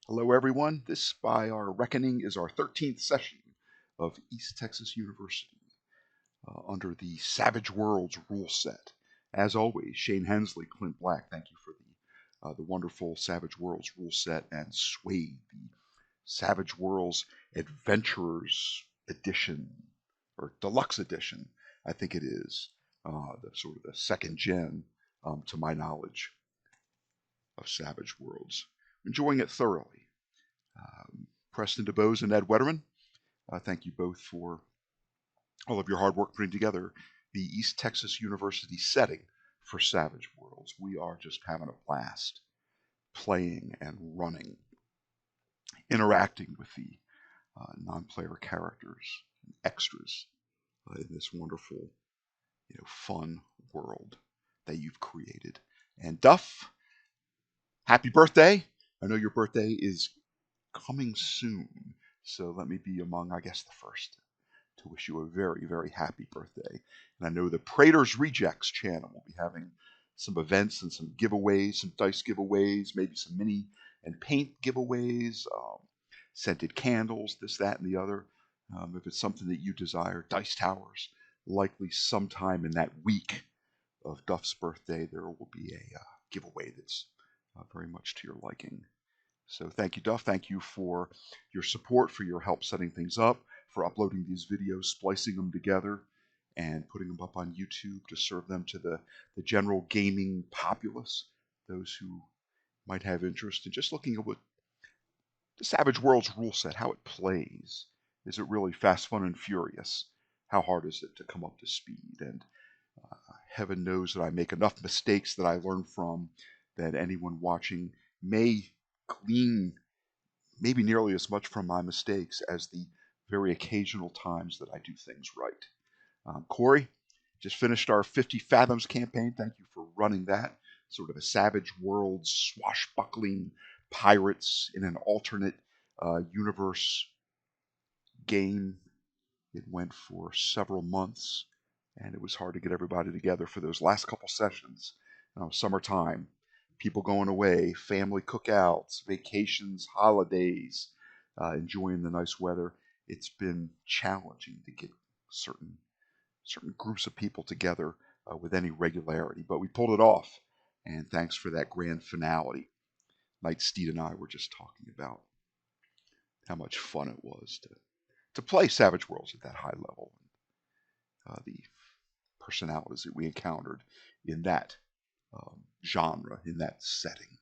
Hello, everyone. This, by our reckoning, is our 13th session of East Texas University under the Savage Worlds rule set. As always, Shane Hensley, Clint Black, thank you for the wonderful Savage Worlds rule set, and Suede, the Savage Worlds Adventurers Edition, or Deluxe Edition, I think it is, the sort of the second gen, to my knowledge, of Savage Worlds. Enjoying it thoroughly. Preston DeBose and Ed Wetterman, thank you both for all of your hard work putting together the East Texas University setting for Savage Worlds. We are just having a blast playing and running, interacting with the non-player characters and extras in this wonderful, fun world that you've created. And Duff, happy birthday! I know your birthday is coming soon, so let me be among, I guess, the first to wish you a very, very happy birthday. And I know the Prater's Rejects channel will be having some events and some giveaways, some dice giveaways, maybe some mini and paint giveaways, scented candles, this, that, and the other. If it's something that you desire, Dice Towers, likely sometime in that week of Duff's birthday, there will be a giveaway that's very much to your liking. So thank you, Duff. Thank you for your support, for your help setting things up, for uploading these videos, splicing them together, and putting them up on YouTube to serve them to the general gaming populace, those who might have interest in just looking at what the Savage Worlds rule set, how it plays. Is it really fast, fun, and furious? How hard is it to come up to speed? And heaven knows that I make enough mistakes that I learn from that anyone watching may glean maybe nearly as much from my mistakes as the very occasional times that I do things right. Corey, just finished our 50 Fathoms campaign. Thank you for running that. Sort of a Savage Worlds swashbuckling pirates in an alternate universe game. It went for several months, and it was hard to get everybody together for those last couple sessions. Summertime, people going away, family cookouts, vacations, holidays, enjoying the nice weather. It's been challenging to get certain groups of people together with any regularity, but we pulled it off, and thanks for that grand finale. Nightsteed and I were just talking about how much fun it was to play Savage Worlds at that high level. The personalities that we encountered in that genre, in that setting.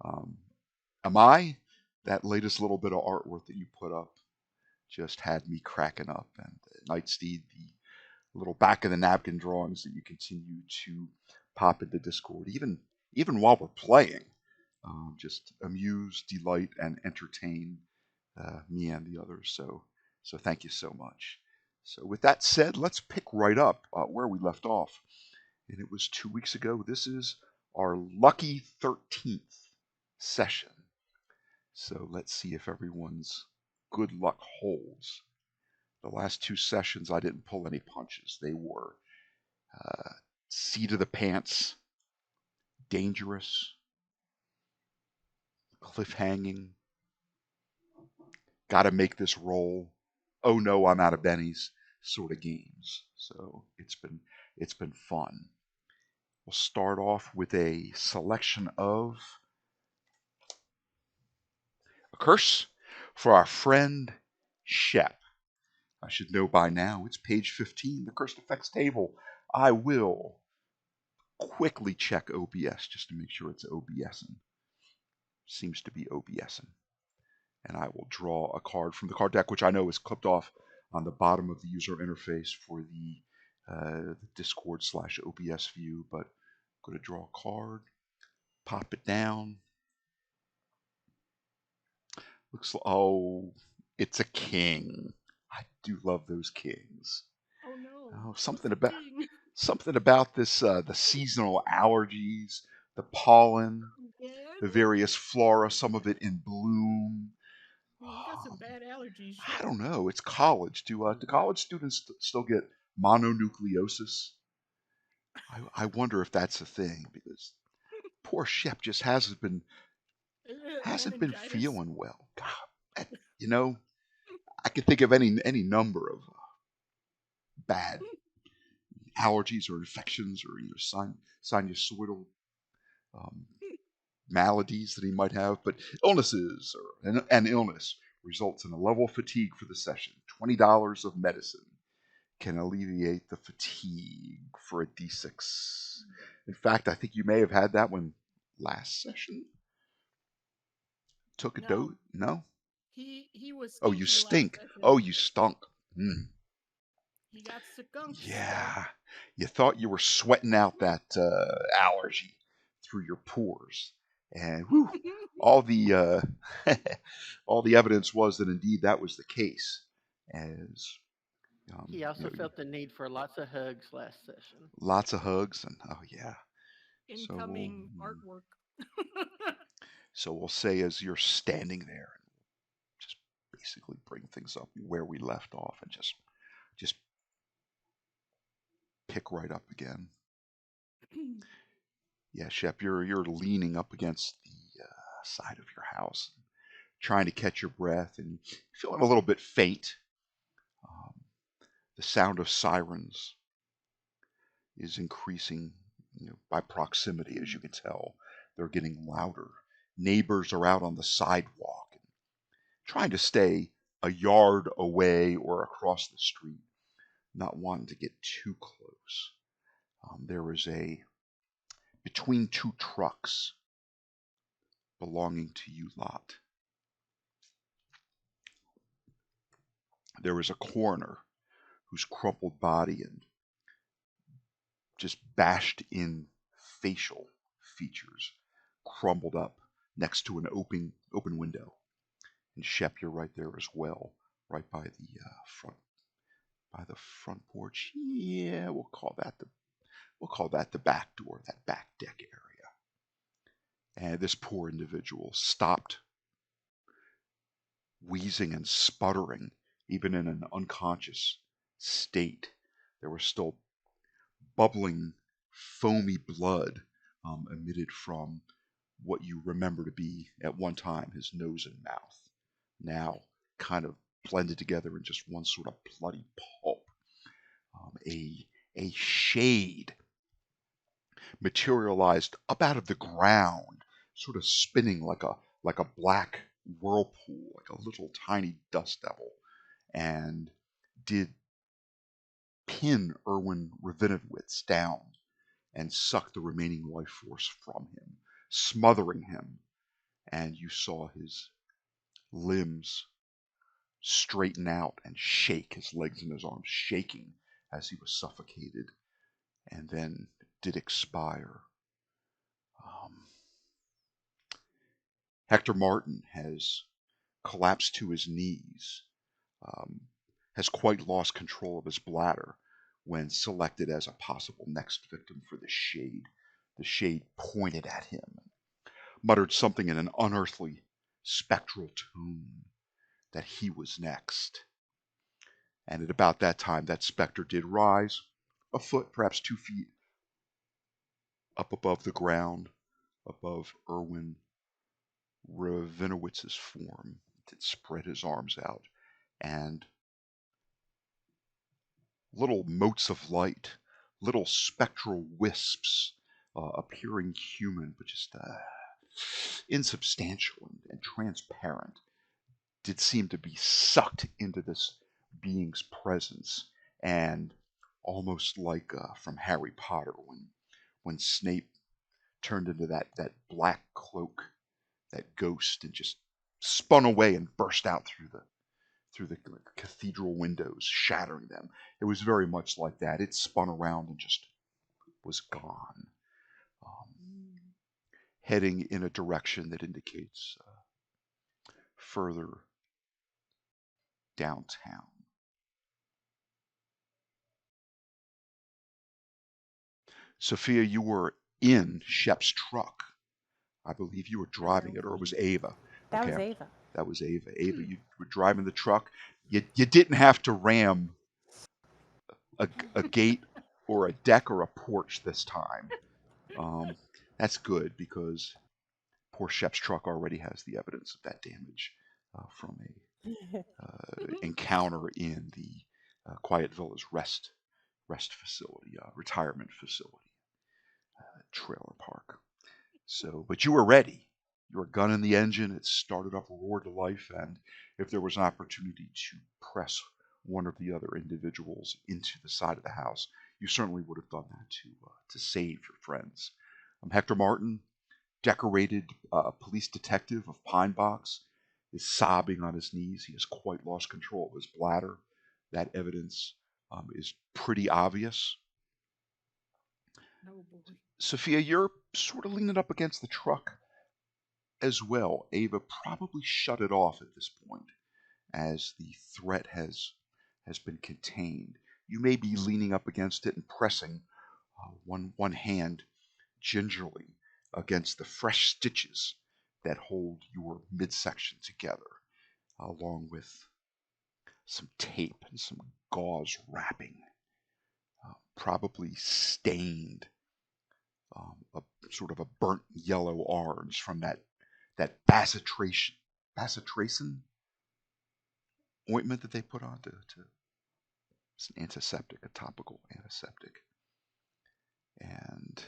Am I? That latest little bit of artwork that you put up just had me cracking up. And Nightsteed, the little back of the napkin drawings that you continue to pop into Discord, even while we're playing, just amuse, delight, and entertain me and the others. So thank you so much. So with that said, let's pick right up where we left off. And it was 2 weeks ago. This is our lucky 13th session. So let's see if everyone's good luck holds. The last 2 sessions, I didn't pull any punches. They were seat of the pants, dangerous, cliffhanging, gotta make this roll, oh no, I'm out of bennies sort of games. So it's been fun. We'll start off with a selection of a curse for our friend Shep. I should know by now it's page 15, the cursed effects table. I will quickly check OBS just to make sure it's OBSing. Seems to be OBSing. And I will draw a card from the card deck, which I know is clipped off on the bottom of the user interface for the Discord / OBS view. But I'm going to draw a card, pop it down. Looks like, oh, it's a king. I do love those kings. Oh no! Oh, something about this the seasonal allergies, the pollen, the various flora, some of it in bloom. You got some bad allergies. I don't know. It's college. Do college students still get mononucleosis? I wonder if that's a thing, because poor Shep just hasn't been hasn't been Meningitis. feeling well. God, you know, I can think of any number of bad allergies or infections or sinusoidal um, maladies that he might have, but illnesses or an illness results in a level of fatigue for the session. $20 of medicine can alleviate the fatigue for a D6. In fact, I think you may have had that one last session. Took a No, dose? No? he was Oh, you stinky last stink. Oh, session. you stunk. Mm. He got skunks though. Yeah. You thought you were sweating out that allergy through your pores. And whew, all the all the evidence was that indeed that was the case. As He you also know, felt the need for lots of hugs last session. lots of hugs and oh yeah. So we'll Incoming artwork. so we'll say as you're standing there and just basically bring things up where we left off and just pick right up again. Yeah, Shep, you're leaning up against the side of your house, trying to catch your breath, and feeling a little bit faint. Um, the sound of sirens is increasing, by proximity, as you can tell. They're getting louder. Neighbors are out on the sidewalk, trying to stay a yard away or across the street, not wanting to get too close. There is a between two trucks belonging to you lot. There is a coroner whose crumpled body and just bashed in facial features crumbled up next to an open window. And Shep, you're right there as well, right by the front porch. Yeah, we'll call that the back door, that back deck area. And this poor individual stopped wheezing and sputtering, even in an unconscious state. There was still bubbling, foamy blood emitted from what you remember to be at one time his nose and mouth, now kind of blended together in just one sort of bloody pulp. A shade materialized up out of the ground, sort of spinning like a black whirlpool, like a little tiny dust devil, and did pin Irwin Revinowitz down and suck the remaining life force from him, smothering him. And you saw his limbs straighten out and shake, his legs and his arms shaking as he was suffocated, and then did expire. Um, Hector Martin has collapsed to his knees, um, has quite lost control of his bladder when selected as a possible next victim for the shade. The shade pointed at him, muttered something in an unearthly, spectral tone that he was next. And at about that time, that specter did rise, a foot, perhaps 2 feet, up above the ground, above Irwin Ravinowitz's form. It did spread his arms out, and little motes of light, little spectral wisps, appearing human, but just insubstantial and transparent, did seem to be sucked into this being's presence, and almost like from Harry Potter when Snape turned into that black cloak, that ghost, and just spun away and burst out through the cathedral windows, shattering them. It was very much like that. It spun around and just was gone, heading in a direction that indicates further downtown. Sophia, you were in Shep's truck. I believe you were driving it, or it was Ava. That Okay, was Ava. that was Ava. Ava, you were driving the truck. You didn't have to ram a gate or a deck or a porch this time. Um, that's good because Poor Shep's truck already has the evidence of that damage from a encounter in the Quiet Villas rest facility, retirement facility, trailer park. So, but you were ready. You were gun in the engine. It started up, roared to life, and if there was an opportunity to press one of the other individuals into the side of the house, you certainly would have done that to save your friends. Hector Martin, decorated police detective of Pinebox, is sobbing on his knees. He has quite lost control of his bladder. That evidence is pretty obvious. Oh boy. Sophia, you're sort of leaning up against the truck as well. Ava probably shut it off at this point, as the threat has been contained. You may be leaning up against it and pressing one hand gingerly against the fresh stitches that hold your midsection together, along with some tape and some gauze wrapping, probably stained a sort of a burnt yellow orange from that bacitracin ointment that they put on to it's an antiseptic, a topical antiseptic. And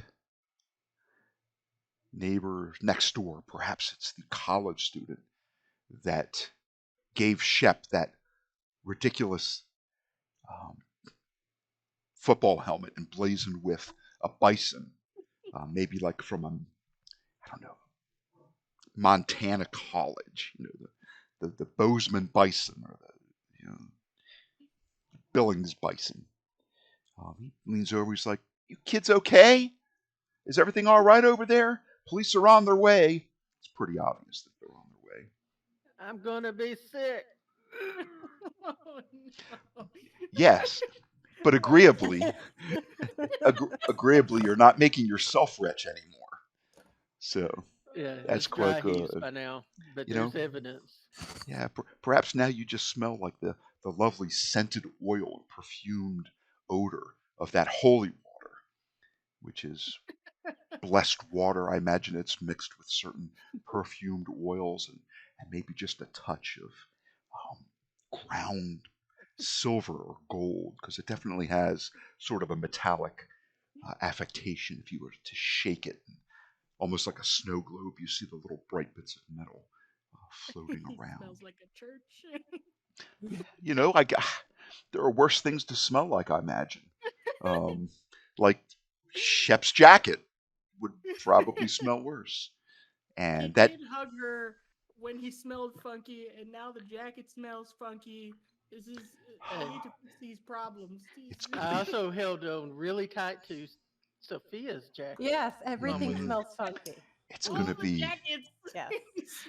neighbor next door, perhaps it's the college student that gave Shep that ridiculous football helmet emblazoned with a bison, maybe like from I don't know, Montana college, the Bozeman bison or the Billings bison. He leans over. He's like, "You kids okay? Is everything all right over there? Police are on their way." It's pretty obvious that they're on their way. I'm gonna be sick. Oh, no. Yes, but agreeably, you're not making yourself rich anymore. So Yeah, that's it's dry quite heaves good. by now, but You know, there's evidence. yeah. Perhaps now you just smell like the lovely scented oil and perfumed odor of that holy water, which is blessed water. I imagine it's mixed with certain perfumed oils and maybe just a touch of ground silver or gold, because it definitely has sort of a metallic affectation if you were to shake it. Almost like a snow globe, you see the little bright bits of metal floating around. Smells like a church. There are worse things to smell like, I imagine. Like Shep's jacket would probably smell worse. And He that did hug her when he smelled funky, and now the jacket smells funky. This is I need to fix these problems. It's I gonna be also held on really tight to Sophia's jacket. Yes, everything Mm. smells funky. it's all gonna the be jackets Yes.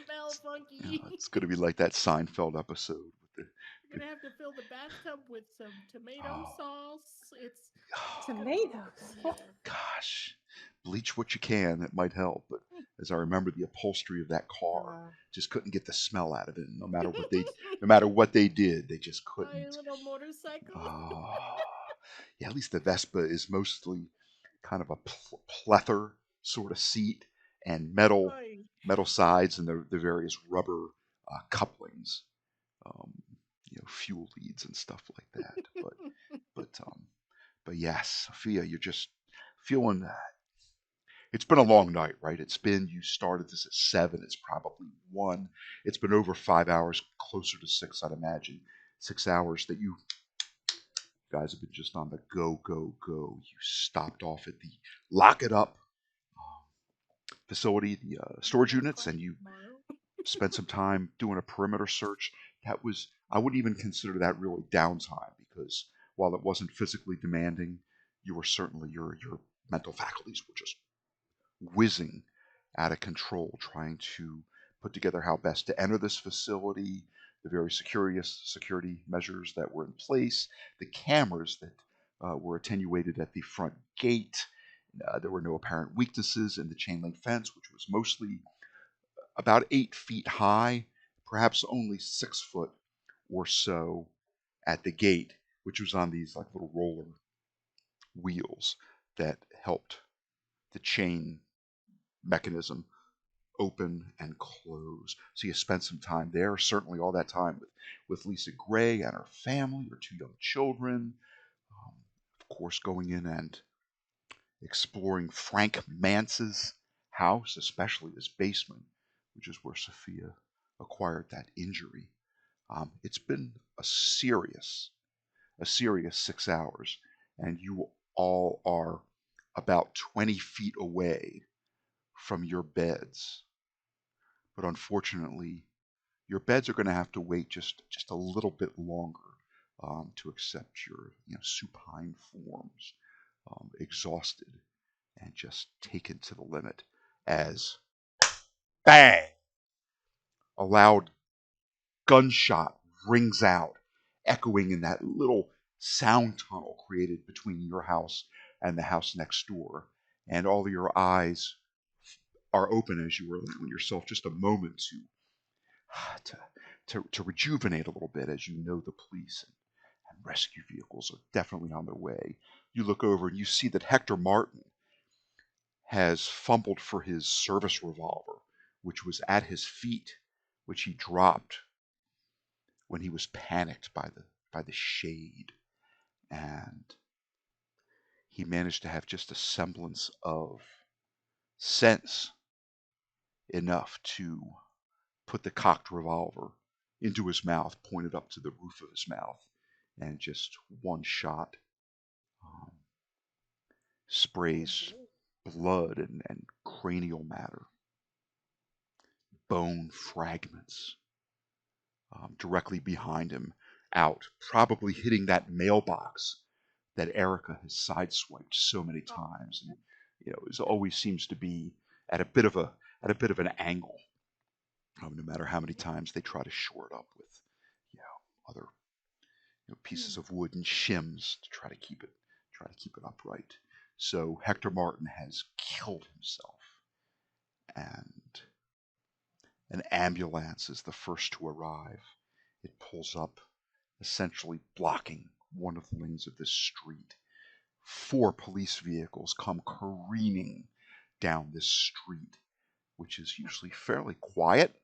smell funky. it's gonna be like that Seinfeld episode with the You're gonna have to fill the bathtub with some tomato Oh. sauce. It's Tomatoes. yeah. gosh, bleach what you can. It might help, but as I remember, the upholstery of that car just couldn't get the smell out of it. No matter what they did, they just Buy a couldn't. little motorcycle. Oh, yeah. At least the Vespa is mostly kind of a pleather sort of seat and metal sides and the various rubber couplings, um, fuel leads and stuff like that. But yes, Sophia, you're just feeling that. It's been a long night, right? You started this at 7. It's probably 1. It's been over 5 hours, closer to 6, I'd imagine. 6 hours that you guys have been just on the go, go, go. You stopped off at the Lock It Up facility, the storage units, and you spent some time doing a perimeter search. I wouldn't even consider that really downtime, because while it wasn't physically demanding, you were certainly, your mental faculties were just whizzing out of control, trying to put together how best to enter this facility, the very security measures that were in place, the cameras that were attenuated at the front gate. There were no apparent weaknesses in the chain link fence, which was mostly about 8 feet high, perhaps only 6 foot or so at the gate, which was on these like little roller wheels that helped the chain mechanism open and close. So you spent some time there, certainly all that time with Lisa Gray and her family, her 2 young children. Of course, going in and exploring Frank Mance's house, especially his basement, which is where Sophia acquired that injury. It's been a serious 6 hours, and you all are about 20 feet away from your beds. But unfortunately, your beds are going to have to wait just a little bit longer to accept your supine forms, exhausted and just taken to the limit as bang! A loud gunshot rings out, echoing in that little sound tunnel created between your house and the house next door. And all of your eyes are open as you were allowing yourself just a moment to rejuvenate a little bit, as you know the police and rescue vehicles are definitely on their way. You look over and you see that Hector Martin has fumbled for his service revolver, which was at his feet, which he dropped when he was panicked by the shade, and he managed to have just a semblance of sense enough to put the cocked revolver into his mouth, pointed up to the roof of his mouth, and just one shot sprays blood and cranial matter, bone fragments directly behind him, out, probably hitting that mailbox that Erica has sideswiped so many times, and it always seems to be at a bit of an angle, no matter how many times they try to shore it up with other pieces of wood and shims to try to keep it upright. So Hector Martin has killed himself, and an ambulance is the first to arrive. It pulls up, essentially blocking one of the lanes of this street. 4 police vehicles come careening down this street, which is usually fairly quiet,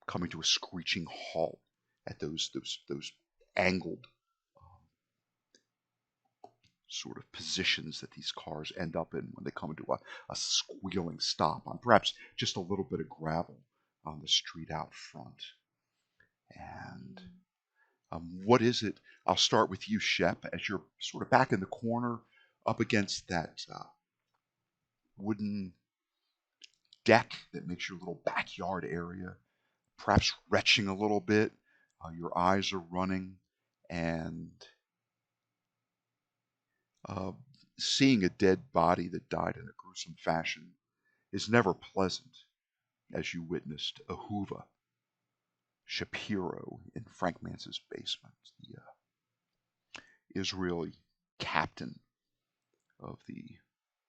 coming to a screeching halt at those angled sort of positions that these cars end up in when they come into a squealing stop on perhaps just a little bit of gravel on the street out front. And what is it? I'll start with you, Shep, as you're sort of back in the corner up against that wooden deck that makes your little backyard area, perhaps retching a little bit. Your eyes are running, and seeing a dead body that died in a gruesome fashion is never pleasant, as you witnessed Ahuva Shapiro in Frank Mance's basement, the Israeli captain of the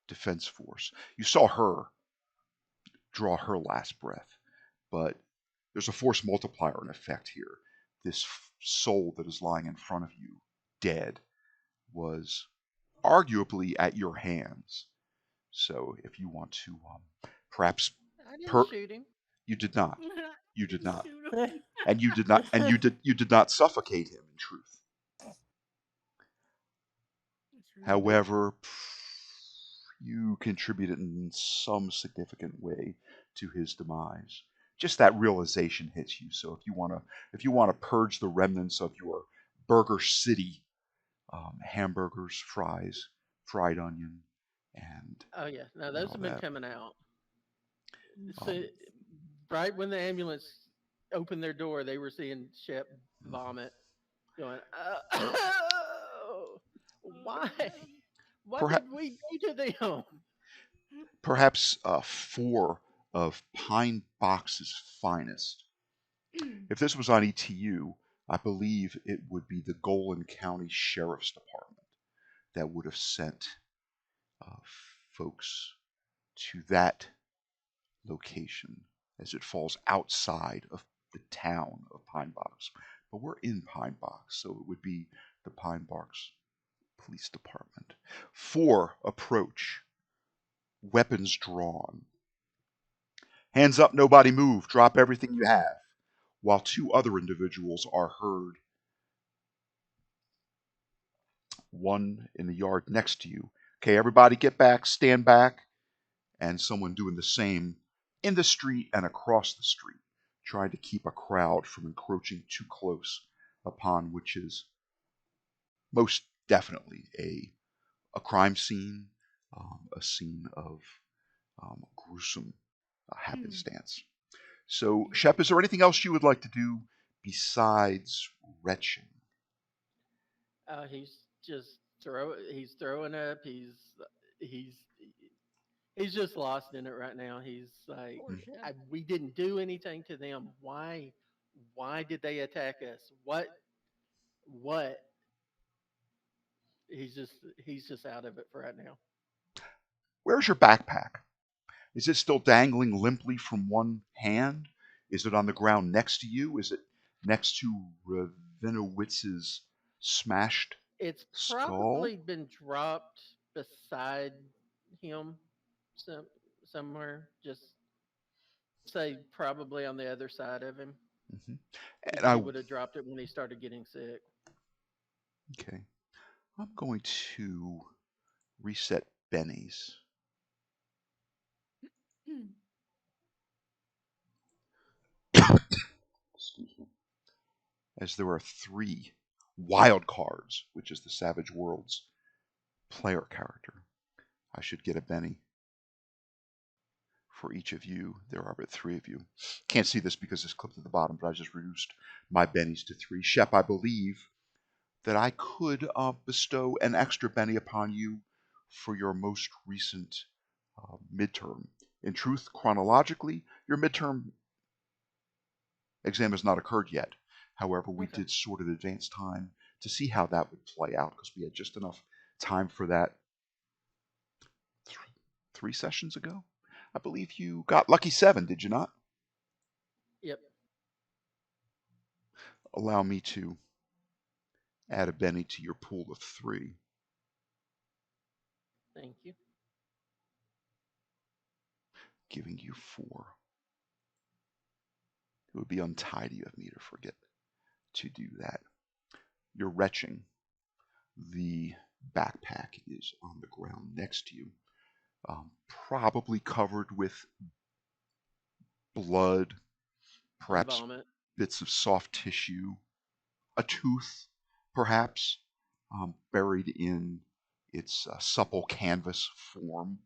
Defense Force. You saw her draw her last breath, but there's a force multiplier in effect here. This soul that is lying in front of you, dead, was arguably at your hands. So if you want to perhaps I didn't shoot him. you did not. You did not. Shoot 'em. And you did not you did not suffocate him, in truth. However, you contributed in some significant way to his demise. Just that realization hits you. So if you want to purge the remnants of your Burger City hamburgers, fries, fried onion, and Oh yeah, no, those all have been that. coming out. So, right when the ambulance opened their door, they were seeing Shep vomit, going, "Oh, why? What Perhaps, did we do to them?" perhaps 4 of Pine Box's finest. If this was on ETU, I believe it would be the Golan County Sheriff's Department that would have sent folks to that location, as it falls outside of the town of Pine Box. But we're in Pine Box, so it would be the Pine Box Police Department. 4 approach, weapons drawn, Hands up, nobody move. Drop everything you have. While two other individuals are heard, one in the yard next to you. Okay, everybody get back, stand back, and someone doing the same in the street and across the street, trying to keep a crowd from encroaching too close upon which is most definitely a crime scene, a scene of gruesome happenstance. So, Shep, is there anything else you would like to do besides retching? He's just he's throwing up. He's he's just lost in it right now. He's like, Poor Shep. we didn't do anything to them. Why did they attack us? What? He's just out of it for right now. Where's your backpack? Is it still dangling limply from one hand? Is it on the ground next to you? Is it next to Revinowitz's smashed It's skull? probably been dropped beside him somewhere. Just say probably on the other side of him. Mm-hmm. Because And he would have dropped it when he started getting sick. Okay. I'm going to reset Benny's. Excuse me. As there are 3 wild cards, which is the Savage Worlds player character. I should get a Benny for each of you. There are but 3 of you. Can't see this because it's clipped at the bottom, but I just reduced my Bennies to 3. Shep, I believe that I could bestow an extra Benny upon you for your most recent midterm. In truth, chronologically, your midterm exam has not occurred yet. However, we did sort of advance time to see how that would play out because we had just enough time for that 3 sessions ago. I believe you got lucky 7, did you not? Yep. Allow me to add a Benny to your pool of 3. Thank you. Giving you 4. It would be untidy of me to forget to do that. You're retching. The backpack is on the ground next to you, probably covered with blood, perhaps Vomit. bits of soft tissue, a tooth, perhaps, buried in its supple canvas form.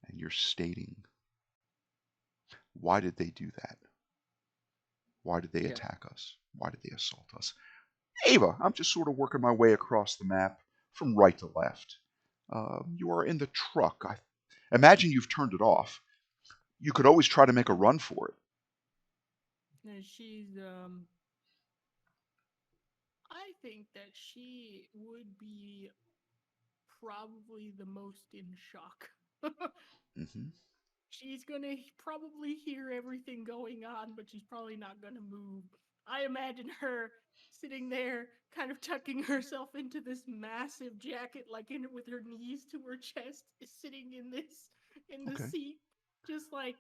And you're stating, why did they do that? Why did they attack us? Why did they assault us? Ava, I'm just sort of working my way across the map from right to left. You are in the truck. I imagine you've turned it off. You could always try to make a run for it. And she's I think that she would be probably the most in shock. Mm-hmm. She's gonna probably hear everything going on, but she's probably not gonna move. I imagine her sitting there, kind of tucking herself into this massive jacket, like in with her knees to her chest, is sitting in the Okay. seat, just like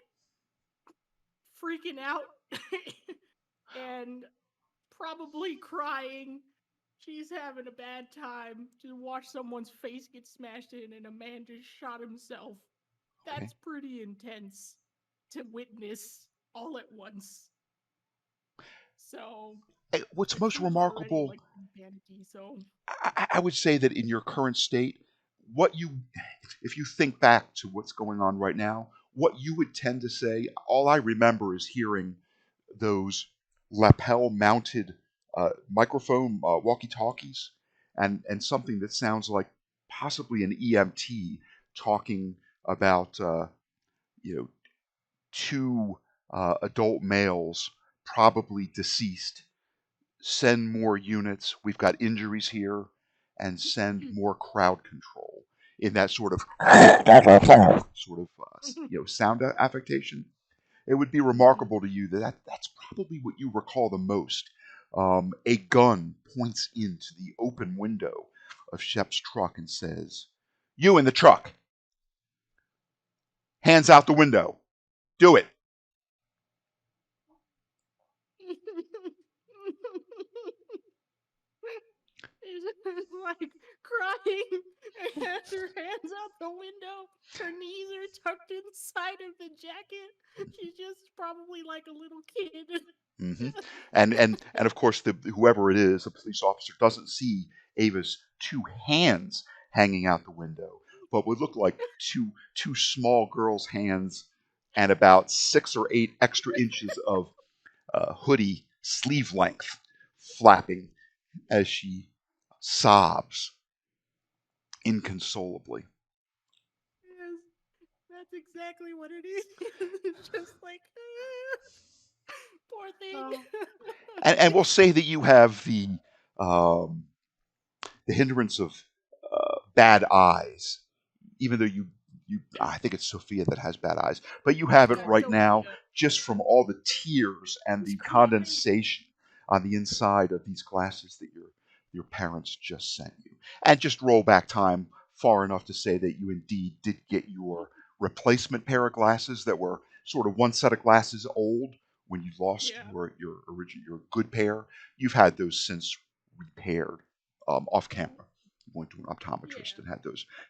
freaking out and probably crying. She's having a bad time to watch someone's face get smashed in and a man just shot himself. That's pretty intense to witness all at once. So, Hey, what's most she's remarkable, already, like, panicky, so I would say that in your current state, if you think back to what's going on right now, what you would tend to say, all I remember is hearing those lapel-mounted microphone walkie-talkies and something that sounds like possibly an EMT talking about 2 adult males, probably deceased. Send more units. We've got injuries here, and send more crowd control in that sort of sound affectation. It would be remarkable to you that's probably what you recall the most. A gun points into the open window of Shep's truck and says, "You in the truck." Hands out the window. Do it. She's like crying and has her hands out the window. Her knees are tucked inside of the jacket. She's just probably like a little kid. Mm-hmm. And of course, whoever it is, the police officer, doesn't see Ava's two hands hanging out the window, but would look like two small girls' hands and about 6 or 8 extra inches of hoodie sleeve length flapping as she sobs inconsolably. Yes, that's exactly what it is. It's just like, poor thing. And we'll say that you have the hindrance of bad eyes, even though I think it's Sophia that has bad eyes, but you have it Yeah, right now Sophia. just from all the tears and It's the crying. condensation on the inside of these glasses that your parents just sent you. And just roll back time far enough to say that you indeed did get your replacement pair of glasses that were sort of one set of glasses old when you lost Yeah. your good pair. You've had those since repaired off camera. You went to an optometrist Yeah. and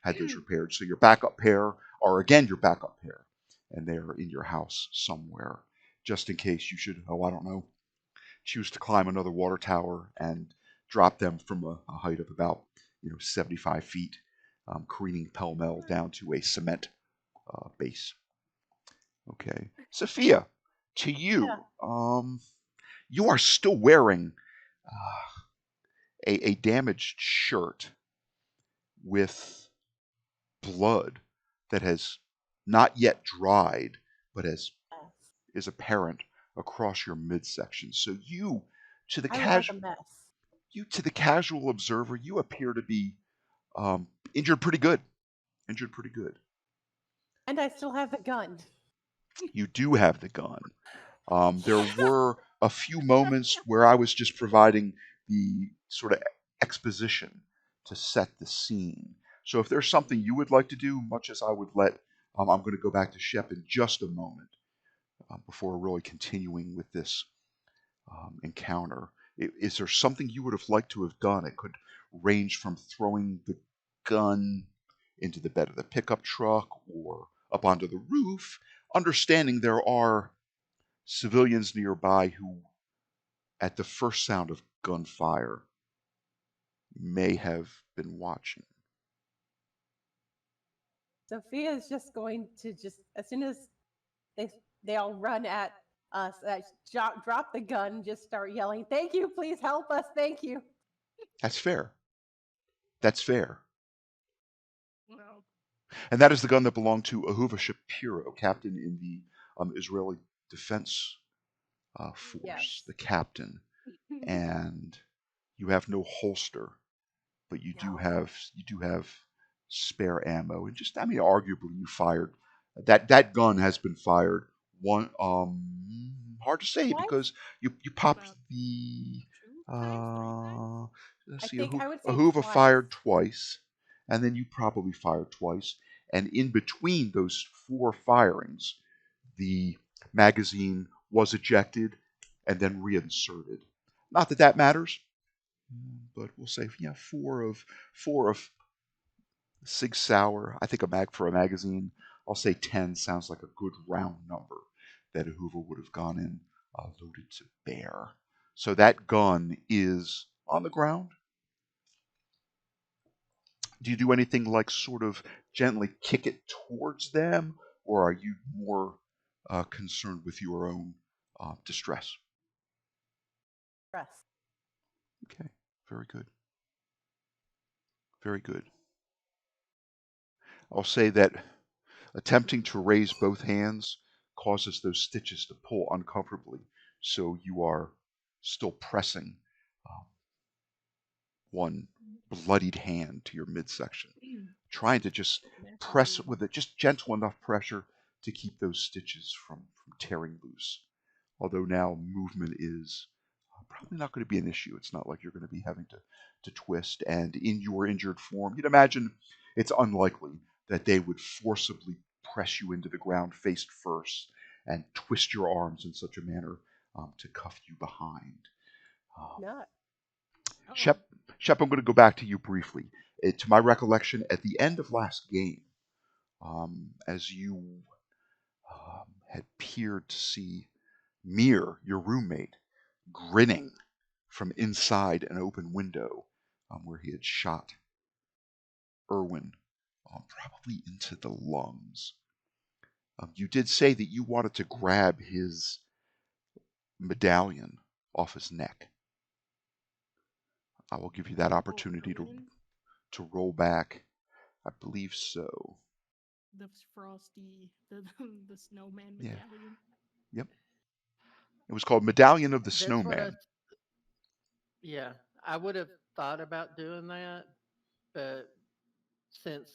had those repaired. So your backup pair are again your backup pair, and they're in your house somewhere, just in case you should, I don't know, choose to climb another water tower and drop them from a height of about 75 feet, careening pell-mell down to a cement base. Okay, Sophia, to you, you are still wearing a damaged shirt with blood that has not yet dried, but is apparent across your midsection. So to the I look like a casual, mess. to the casual observer, you appear to be injured pretty good. Injured pretty good. And I still have the gun. You do have the gun. There were a few moments where I was just providing the sort of exposition to set the scene. So if there's something you would like to do, much as I would let, I'm going to go back to Shep in just a moment before really continuing with this encounter. Is there something you would have liked to have done? It could range from throwing the gun into the bed of the pickup truck or up onto the roof, understanding there are civilians nearby who, at the first sound of gunfire, may have been watching. Sophia is just going to as soon as they all run at us, drop the gun, just start yelling, "Thank you, please help us, thank you." That's fair. That's fair. Well, And that is the gun that belonged to Ahuva Shapiro, captain in the Israeli Defense Force, Yes. the captain. And you have no holster, but you do have spare ammo. And just, I mean, arguably you fired that gun has been fired one hard to say Twice? because you popped About the 2 times, 3 times. let's I see, think I would say Ahuva twice. fired twice, and then you probably fired twice, and in between those 4 firings, the magazine was ejected and then reinserted. Not that that matters, but we'll say 4 of Sig Sauer. I think a mag for a magazine. I'll say 10 sounds like a good round number that a Hoover would have gone in loaded to bear. So that gun is on the ground. Do you do anything like sort of gently kick it towards them, or are you more concerned with your own distress? Press. Okay, very good. Very good. I'll say that attempting to raise both hands causes those stitches to pull uncomfortably, so you are still pressing um, one bloodied hand to your midsection, trying to just press it with it, just gentle enough pressure to keep those stitches from tearing loose. Although now movement is probably not going to be an issue. It's not like you're going to be having to twist. And in your injured form, you'd imagine it's unlikely that they would forcibly press you into the ground face first and twist your arms in such a manner to cuff you behind. Not. Shep, I'm going to go back to you briefly. To my recollection, at the end of last game, as you had peered to see Mir, your roommate, grinning from inside an open window where he had shot Irwin, probably into the lungs. You did say that you wanted to grab his medallion off his neck. I will give you that opportunity to roll back. I believe so. The frosty, the snowman Yeah. medallion. Yep. It was called Medallion of the That's what Snowman. Yeah, I would have thought about doing that, but since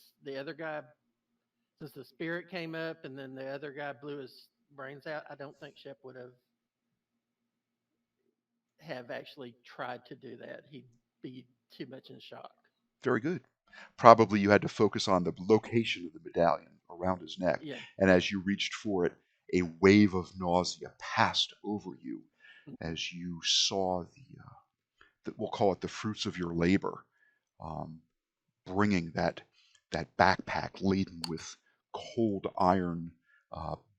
since the spirit came up and then the other guy blew his brains out, I don't think Shep would have actually tried to do that. He'd be too much in shock. Very good. Probably you had to focus on the location of the medallion around his neck. Yeah. And as you reached for it, a wave of nausea passed over you as you saw we'll call it the fruits of your labor, bringing that backpack laden with cold iron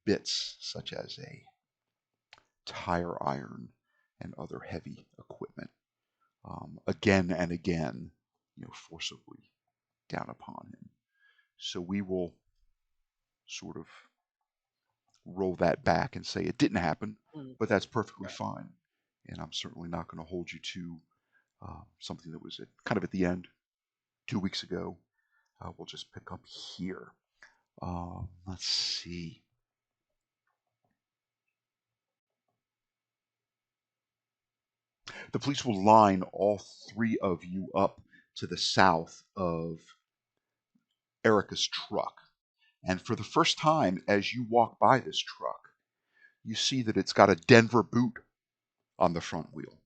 bits such as a tire iron and other heavy equipment, again and again, forcibly down upon him. So we will sort of roll that back and say it didn't happen, but that's perfectly fine. And I'm certainly not going to hold you to something that was kind of at the end 2 weeks ago. We'll just pick up here. Let's see. The police will line all three of you up to the south of Erica's truck. And for the first time, as you walk by this truck, you see that it's got a Denver boot on the front wheel.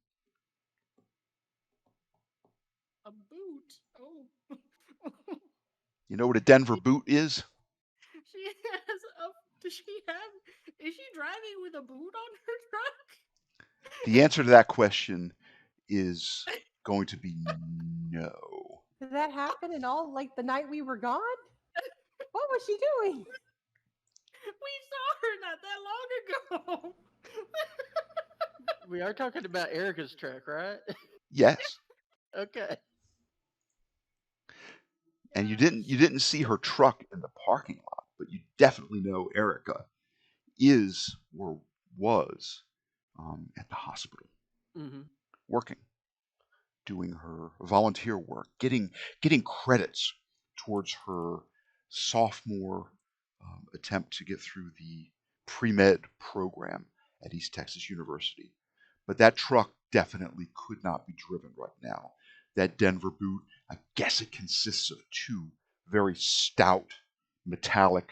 A boot? Oh. You know what a Denver boot is? She has is she driving with a boot on her truck? The answer to that question is going to be no. Did that happen in all like the night we were gone? What was she doing? We saw her not that long ago. We are talking about Erica's truck, right? Yes. Okay. And you didn't see her truck in the parking lot, but you definitely know Erica is or was at the hospital, working, doing her volunteer work, getting credits towards her sophomore attempt to get through the pre-med program at East Texas University. But that truck definitely could not be driven right now. That Denver boot, I guess it consists of two very stout metallic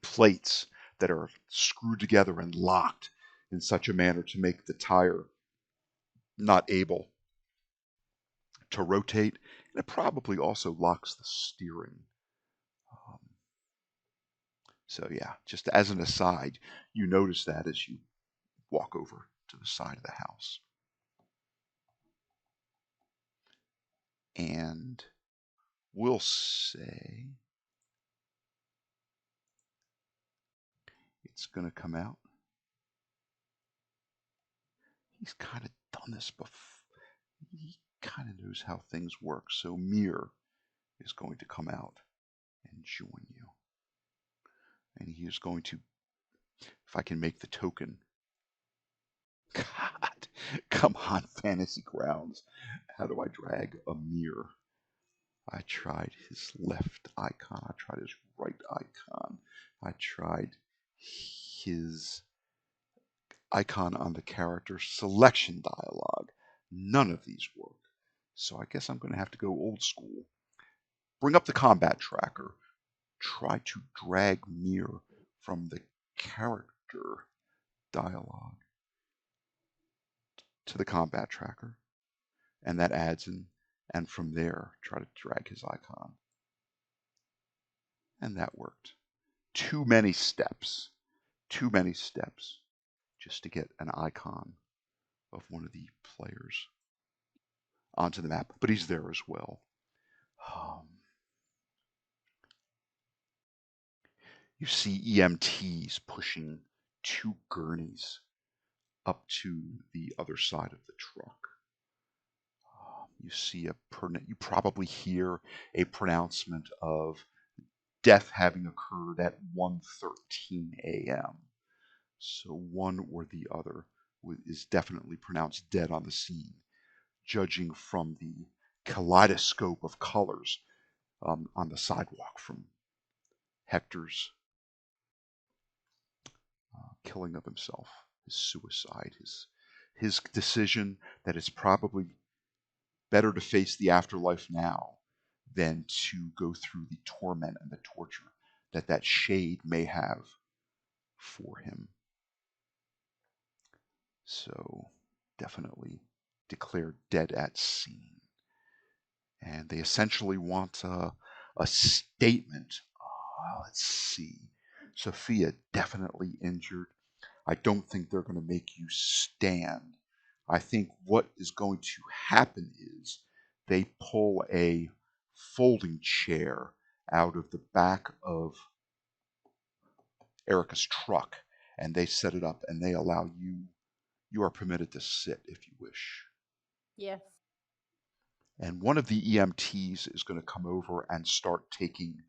plates that are screwed together and locked in such a manner to make the tire not able to rotate. And it probably also locks the steering. So yeah, just as an aside, you notice that as you walk over to the side of the house. And we'll say it's going to come out. He's kind of done this before. He kind of knows how things work. So Mir is going to come out and join you. And he is going to, if I can make the token. God, come on, Fantasy Grounds. How do I drag a Mir? I tried his left icon. I tried his right icon. I tried his icon on the character selection dialog. None of these work. So I guess I'm going to have to go old school. Bring up the combat tracker. Try to drag Mir from the character dialog to the combat tracker. And that adds in. And from there, try to drag his icon. And that worked. too many steps, just to get an icon of one of the players onto the map, but he's there as well. You see EMTs pushing 2 gurneys up to the other side of the truck. You probably hear a pronouncement of death having occurred at 1:13 a.m. So one or the other is definitely pronounced dead on the scene, judging from the kaleidoscope of colors on the sidewalk, from Hector's killing of himself, his suicide, his decision that it's probably better to face the afterlife now than to go through the torment and the torture that shade may have for him. So definitely declared dead at scene. And they essentially want a statement. Let's see. Sophia definitely injured. I don't think they're going to make you stand. I think what is going to happen is they pull a folding chair out of the back of Erica's truck and they set it up and they allow you are permitted to sit if you wish. Yes. And one of the EMTs is going to come over and start taking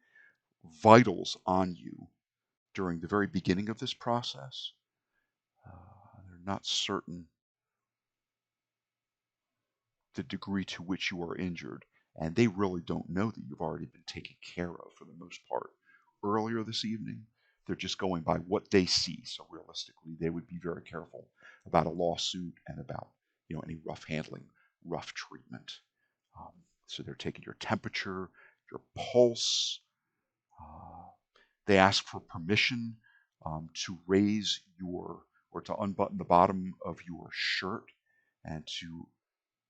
vitals on you during the very beginning of this process. They're not certain the degree to which you are injured, and they really don't know that you've already been taken care of for the most part earlier this evening. They're just going by what they see. So realistically, they would be very careful about a lawsuit and about any rough handling, rough treatment. So they're taking your temperature, your pulse. They ask for permission to raise or to unbutton the bottom of your shirt and to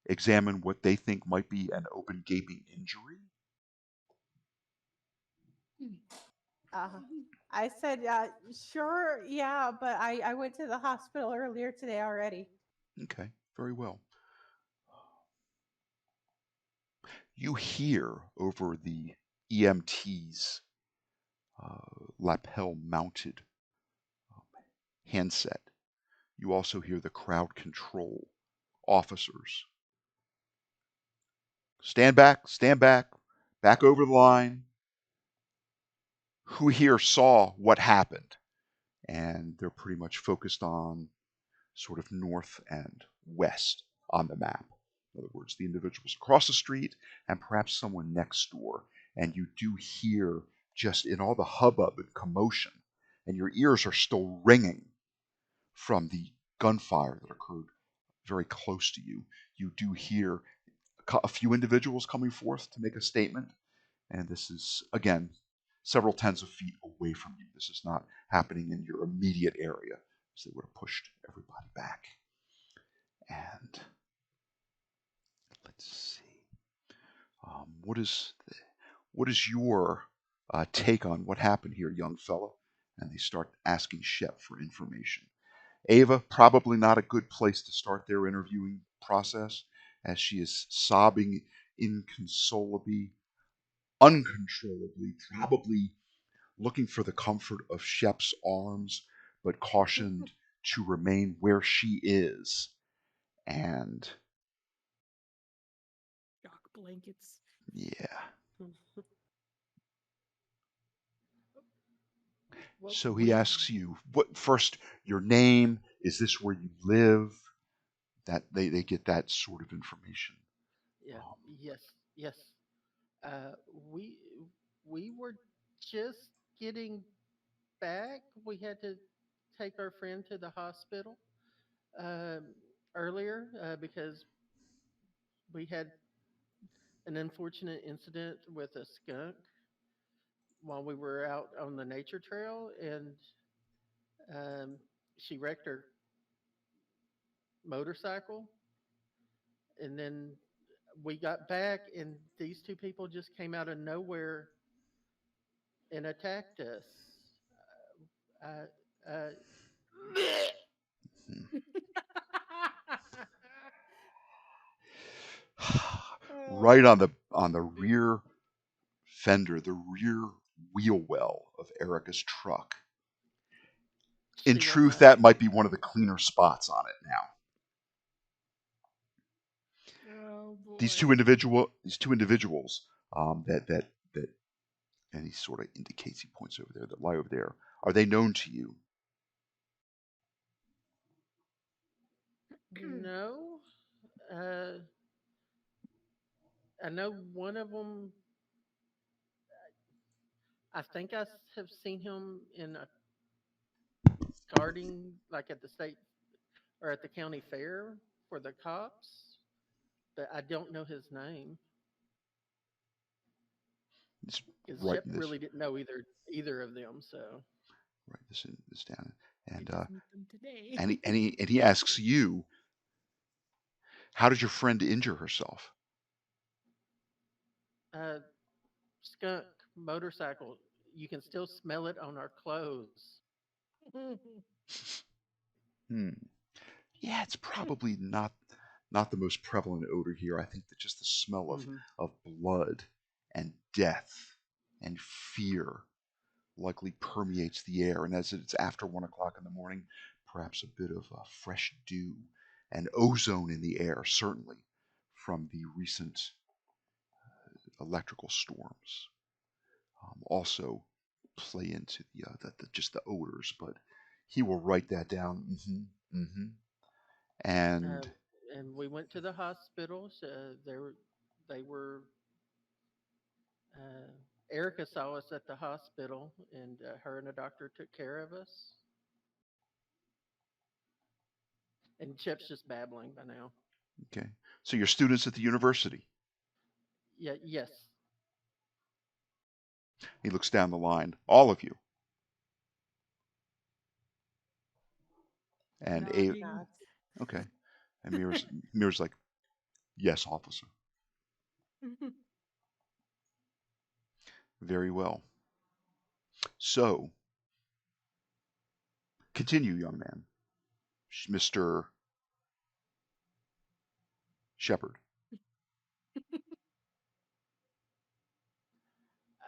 examine what they think might be an open gaping injury. I said, sure, yeah, but I went to the hospital earlier today already. Okay, very well. You hear over the EMT's lapel mounted handset. You also hear the crowd control officers. Stand back, back over the line. Who here saw what happened? And they're pretty much focused on sort of north and west on the map. In other words, the individuals across the street and perhaps someone next door. And you do hear, just in all the hubbub and commotion, and your ears are still ringing from the gunfire that occurred very close to you. You do hear a few individuals coming forth to make a statement. And this is, again, several tens of feet away from you. This is not happening in your immediate area, so they would have pushed everybody back. And let's see, what is your take on what happened here, young fella? And they start asking Shep for information. Ava, probably not a good place to start their interviewing process, as she is sobbing inconsolably, uncontrollably, probably looking for the comfort of Shep's arms, but cautioned to remain where she is. And Shock blankets. yeah. Well, So he asks you, what first, your name, is this where you live? That they get that sort of information. Yeah. Yes. Uh, we we were just getting back. We had to take our friend to the hospital um, earlier because we had an unfortunate incident with a skunk while we were out on the nature trail, and um, she wrecked her motorcycle. And then we got back, and these two people just came out of nowhere and attacked us. Uh, uh, Right Oh, on the rear fender, the rear wheel well of Erica's truck. In she was truth, not that might happy. be one of the cleaner spots on it now. oh These boy. two individuals that, and he sort of indicates, he points over there, that lie over there. Are they known to you? No, uh, I know one of them. I think have seen him in a guarding, like at the state or at the county fair for the cops, but I don't know his name Just because Shep writing this, really didn't know either of them. So this down, I and just met them today. he asks you, how did your friend injure herself? uh, skunk motorcycle. You can still smell it on our clothes. Hmm. Yeah, it's probably not the most prevalent odor here. I think that just the smell Mm-hmm. of blood and death and fear likely permeates the air. And as it's after 1 o'clock in the morning, perhaps a bit of fresh dew and ozone in the air, certainly from the recent electrical storms, also play into just the odors. But he will write that down. Uh, And and we went to the hospital. So they were. Uh, Erica saw us at the hospital, and her and a doctor took care of us. And Chip's just babbling by now. okay, so you're students at the university. Yeah. Yes. He looks down the line. All of you. And a Nodding. okay. And Mirror's like, yes, officer. Very well. So continue, young man, Mr. Shepard.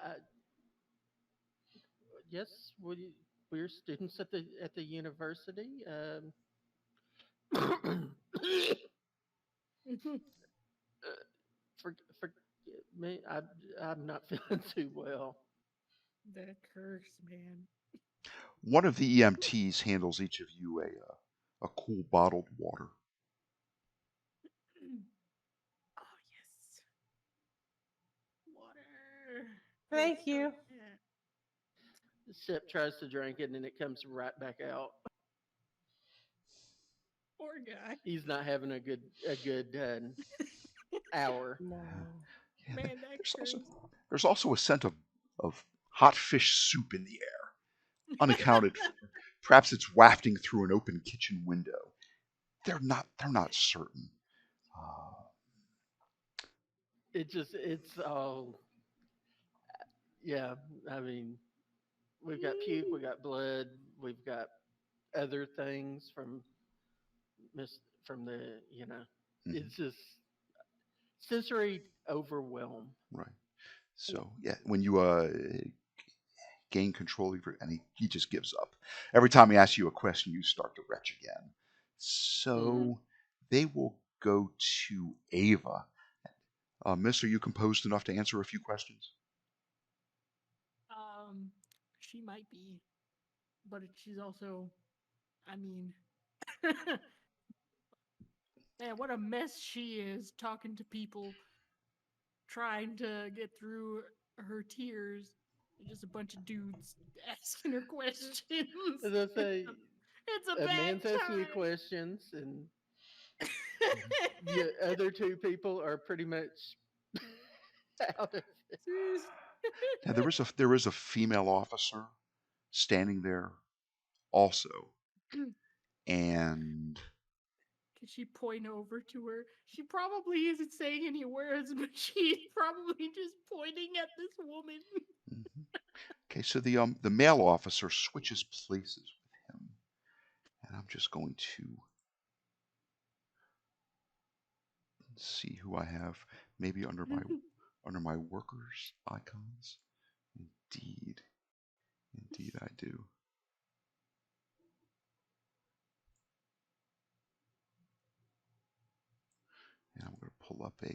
Uh, yes. We're students at the university. Forgive me. I'm not feeling too well. That curse, man. One of the EMTs handles each of you a cool bottled water. Oh yes, water. Thank you. Yeah. Shep tries to drink it, and it comes right back out. Poor guy. He's not having a good hour. No. Yeah, Man, that curse. there's also a scent of hot fish soup in the air, unaccounted for. Perhaps it's wafting through an open kitchen window. They're not certain. Uh, It's all yeah. I mean, we've got puke, we got blood, we've got other things from the. mhm, It's just sensory overwhelm. right. So yeah, when you gain control of your, and he just gives up. Every time he asks you a question, you start to retch again. Mm-hmm. So they will go to Ava. Miss, are you composed enough to answer a few questions? um, she might be, but she's also. I mean, man, what a mess she is talking to people, trying to get through her tears. Just a bunch of dudes asking her questions. As I say, It's a a bad man's asking you time. questions, and the other two people are pretty much out of it. Now there is a female officer standing there also, and Can she point over to her? She probably isn't saying any words, but she's probably just pointing at this woman. mhm. Okay, so the male officer switches places with him, and I'm just going to see who I have maybe under my workers icons. Indeed I do. And I'm going to pull up let's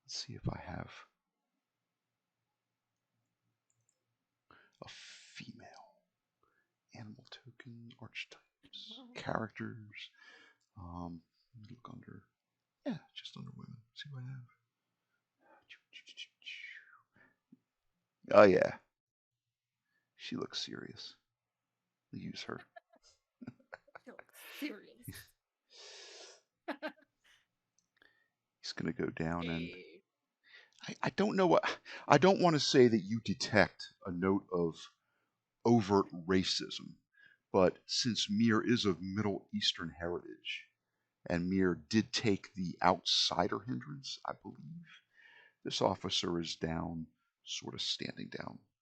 see if I have a female. Animal token, archetypes, characters. Look under, just under women. See what I have. Oh yeah, she looks serious. We'll use her. She looks serious. He's gonna go down and I don't know what I don't want to say that you detect a note of overt racism, but since Mir is of Middle Eastern heritage, and Mir did take the outsider hindrance, I believe, this officer is down, sort of standing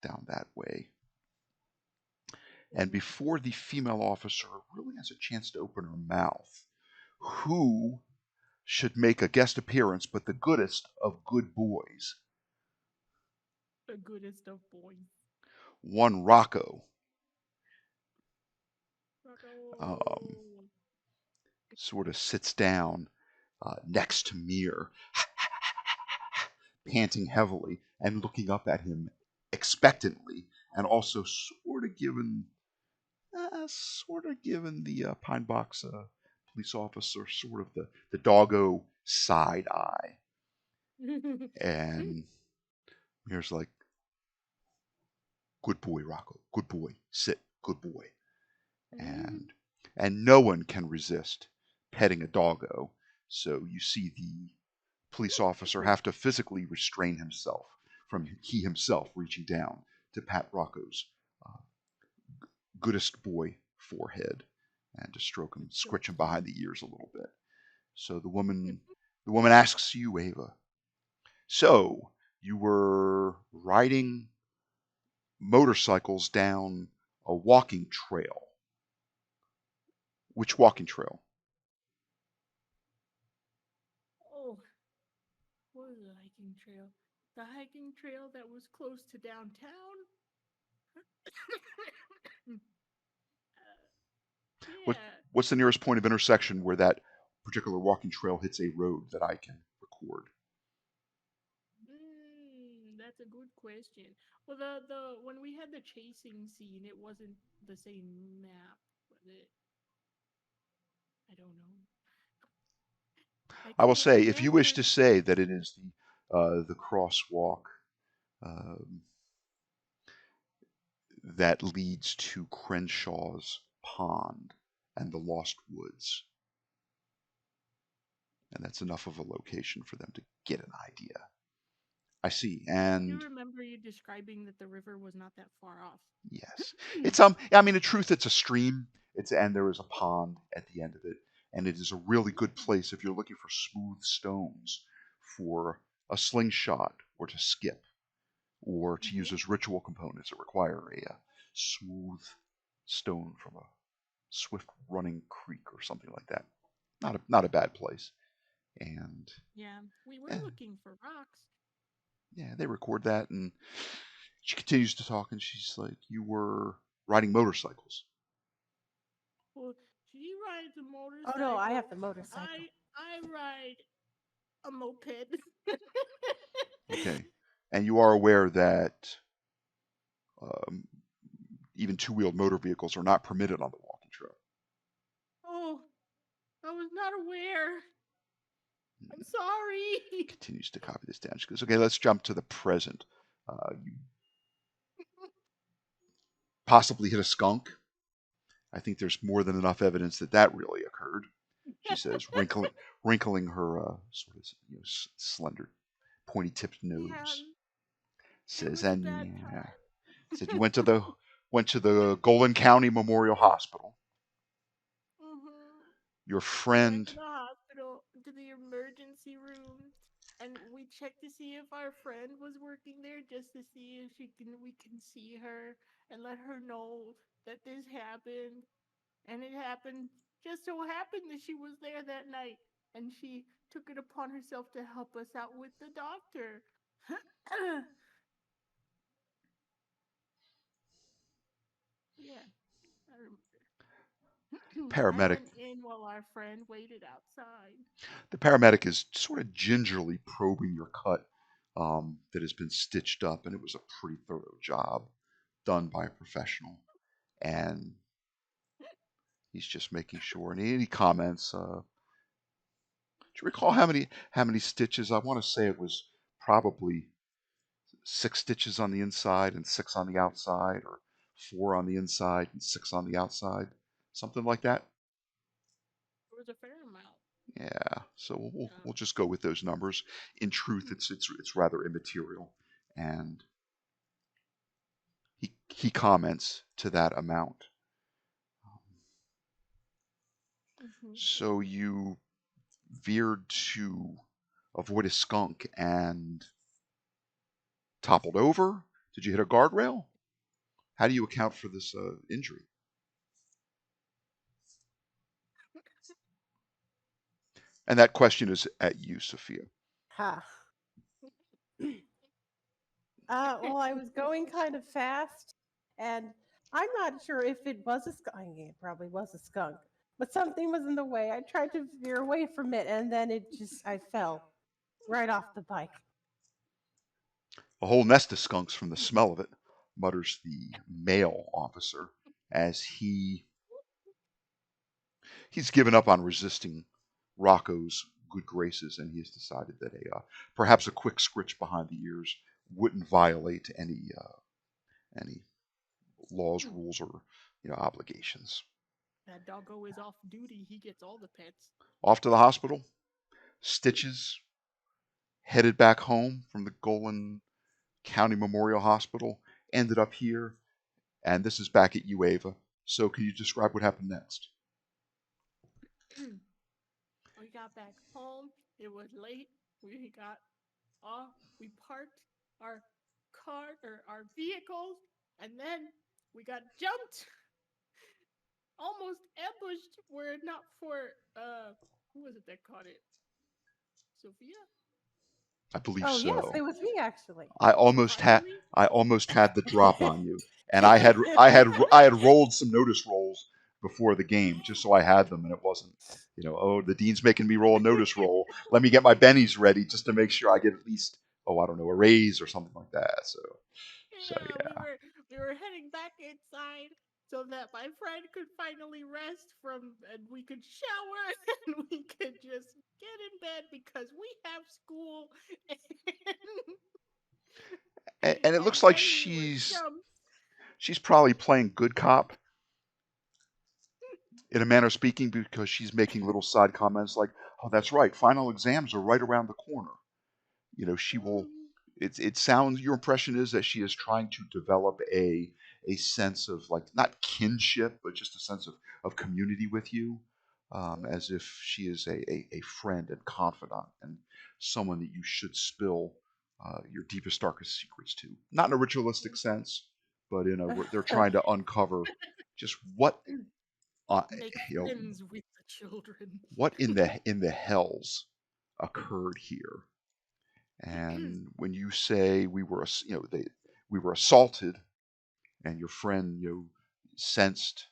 down that way. And before the female officer really has a chance to open her mouth, who should make a guest appearance but the goodest of good boys? The goodest of boys. One Rocco. Sort of sits down next to Mir, panting heavily and looking up at him expectantly, and also sort of giving the Pinebox police officer sort of the doggo side eye. And Mir's like, "Good boy, Rocco. Good boy. Sit. Good boy." And no one can resist petting a doggo. So you see the police officer have to physically restrain himself from he himself reaching down to pat Rocco's goodest boy forehead and to stroke him, scritch him behind the ears a little bit. So the woman asks you, Ava, so you were riding motorcycles down a walking trail. Which walking trail? Oh, what was the hiking trail? The hiking trail that was close to downtown? What's the nearest point of intersection where that particular walking trail hits a road that I can record? That's a good question. Well, the when we had the chasing scene, it wasn't the same map, was it? I don't know. I will say, if you wish to say that it is the crosswalk that leads to Crenshaw's Pond and the Lost Woods, and that's enough of a location for them to get an idea. I see, and I do remember you describing that the river was not that far off. Yes, it's I mean, in truth, it's a stream. And there is a pond at the end of it, and it is a really good place if you're looking for smooth stones for a slingshot or to skip, or to use as ritual components that require a smooth stone from a swift running creek or something like that. Not a bad place. And yeah, we were looking for rocks. Yeah, they record that, and she continues to talk, and she's like, "You were riding motorcycles." Well, she rides a motorcycle. Oh no, I have the motorcycle. I ride a moped. Okay, and you are aware that even two-wheeled motor vehicles are not permitted on the walking trail. Oh, I was not aware. I'm sorry. Continues to copy this down. She goes, "Okay, let's jump to the present. You possibly hit a skunk. I think there's more than enough evidence that really occurred." She says, wrinkling her sort of slender, pointy-tipped nose. Yeah, Says, and said you went to the Golan County Memorial Hospital. Mm-hmm. Your friend. Went to the hospital, to the emergency room. And we checked to see if our friend was working there, just to see if we can see her and let her know that this happened. And it happened, just so happened that she was there that night, and she took it upon herself to help us out with the doctor. Yeah, I remember. I Paramedic. went in while our friend waited outside. The paramedic is sort of gingerly probing your cut that has been stitched up, and it was a pretty thorough job done by a professional. And he's just making sure. And he comments. Do you recall how many stitches? I want to say it was probably 6 stitches on the inside and 6 on the outside, or 4 on the inside and 6 on the outside, something like that. It was a fair amount. Yeah, so we'll just go with those numbers. In truth, it's rather immaterial, and he comments to that amount. So you veered to avoid a skunk and toppled over. Did you hit a guardrail? How do you account for this injury? And that question is at you, Sophia. Ha. Well, I was going kind of fast, and I'm not sure if it was a skunk. It probably was a skunk, but something was in the way. I tried to veer away from it, and then I fell right off the bike. A whole nest of skunks from the smell of it, mutters the male officer as he's given up on resisting Rocco's good graces, and he has decided that perhaps a quick scritch behind the ears wouldn't violate any laws, rules, or obligations. That doggo is off duty. He gets all the pets. Off to the hospital. Stitches. Headed back home from the Golan County Memorial Hospital. Ended up here, and this is back at you, Ava. So, can you describe what happened next? We got back home. It was late. We got off. We parked our car or our vehicles, and then we got jumped, almost ambushed. Were it not for who was it that caught it? Sophia? I believe Oh yes, so. it was me actually. I almost had the drop on you, and I had rolled some notice rolls before the game just so I had them, and it wasn't oh, the dean's making me roll a notice roll. Let me get my bennies ready just to make sure I get at least I don't know, a raise or something like that. So yeah. We were heading back inside so that my friend could finally rest and we could shower and we could just get in bed because we have school. And it looks And like then we were jumped. she's probably playing good cop in a manner of speaking, because she's making little side comments like, "Oh, that's right, final exams are right around the corner." She will. It sounds, your impression is that she is trying to develop a sense of, like, not kinship, but just a sense of community with you, as if she is a friend and confidant and someone that you should spill your deepest, darkest secrets to. Not in a ritualistic sense, but they're trying to uncover just what Make friends with the children. what in the hells occurred here. And when you say we were assaulted, and your friend sensed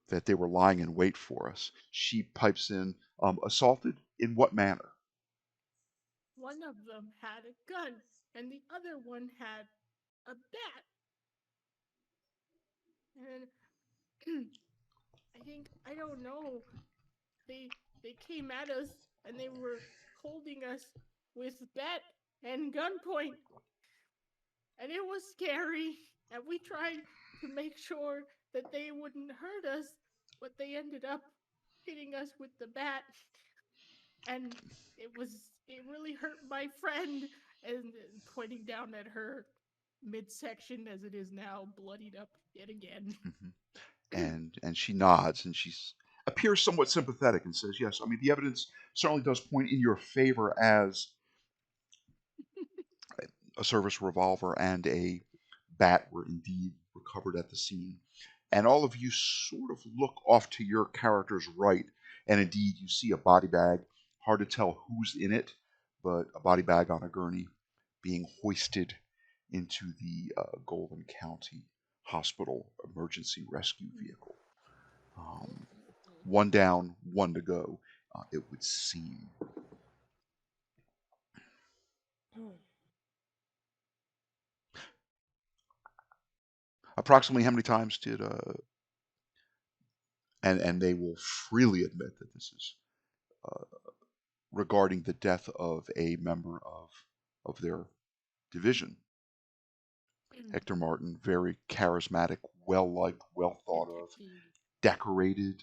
that they were lying in wait for us, she pipes in, assaulted in what manner? One of them had a gun, and the other one had a bat. And I don't know. They came at us, and they were holding us with bat and gunpoint, and it was scary. And we tried to make sure that they wouldn't hurt us, but they ended up hitting us with the bat, and it really hurt my friend. And pointing down at her midsection as it is now bloodied up yet again. And she nods, and appears somewhat sympathetic and says, yes, I mean, the evidence certainly does point in your favor as a service revolver and a bat were indeed recovered at the scene. And all of you sort of look off to your character's right, and indeed you see a body bag. Hard to tell who's in it, but a body bag on a gurney being hoisted into the Golan County Hospital emergency rescue vehicle. One down, one to go, it would seem. Approximately how many times did and they will freely admit that this is regarding the death of a member of their division. Hector Martin, very charismatic, well liked, well thought of, decorated.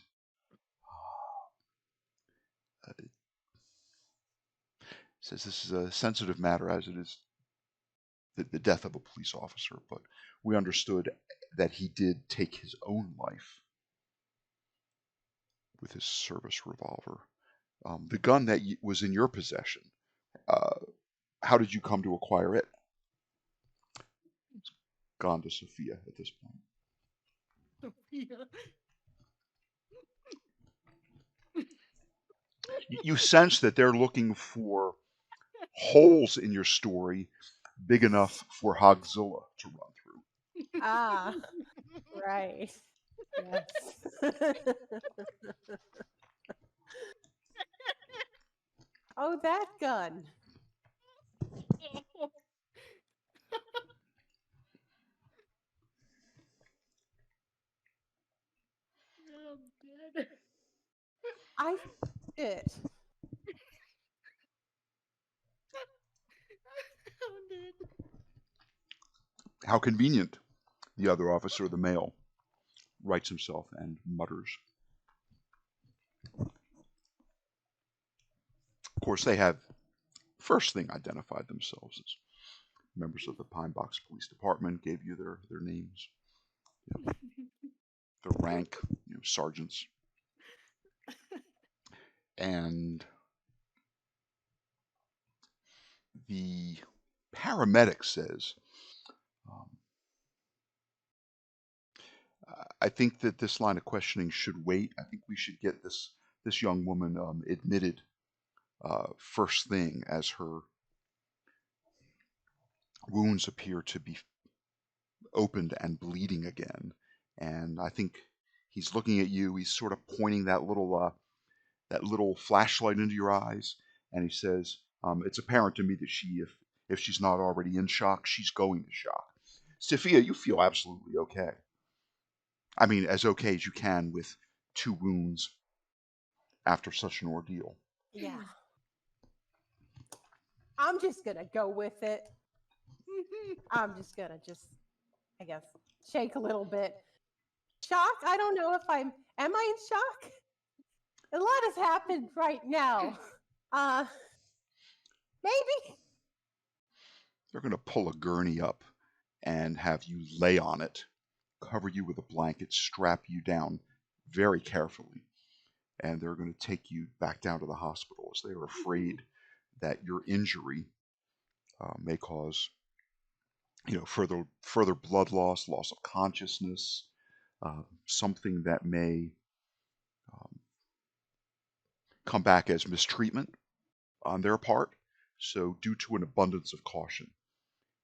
Says this is a sensitive matter, as it is the death of a police officer, but we understood that he did take his own life with his service revolver. The gun that was in your possession, how did you come to acquire it? It's gone to Sophia at this point. Sophia. You sense that they're looking for holes in your story big enough for Hogzilla to run through. Ah, right. Yes. Oh, that gun. I'm dead. I did. I'm dead. How convenient, the other officer, the male, writes himself and mutters. Of course, they have first thing identified themselves as members of the Pinebox Police Department, gave you their names, their rank, sergeants. And the paramedic says, I think that this line of questioning should wait. I think we should get this young woman admitted first thing, as her wounds appear to be opened and bleeding again. And I think he's looking at you. He's sort of pointing that little flashlight into your eyes, and he says, "It's apparent to me that if she's not already in shock, she's going to shock." Sophia, you feel absolutely okay. I mean, as okay as you can with 2 wounds after such an ordeal. Yeah. I'm just gonna go with it. I'm just gonna I guess, shake a little bit. Shock? I don't know if am I in shock? A lot has happened right now. Maybe. They're going to pull a gurney up and have you lay on it, cover you with a blanket, strap you down very carefully, and they're going to take you back down to the hospital, as they are afraid that your injury may cause, further blood loss of consciousness, something that may come back as mistreatment on their part. So, due to an abundance of caution,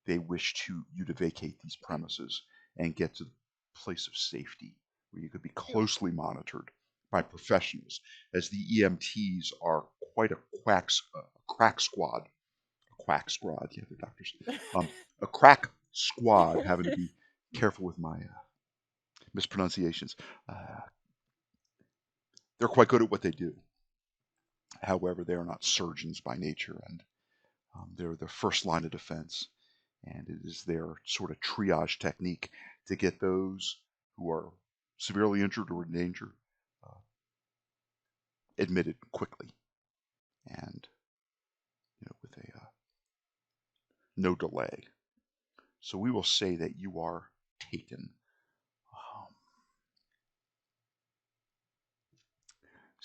they wish you to vacate these premises and get to the place of safety where you could be closely monitored by professionals, as the EMTs are quite a crack squad. A quack squad, yeah, they're doctors. A crack squad, having to be careful with my mispronunciations. They're quite good at what they do. However, they are not surgeons by nature, and they're the first line of defense. And it is their sort of triage technique to get those who are severely injured or in danger admitted quickly, and with a no delay. So we will say that you are taken.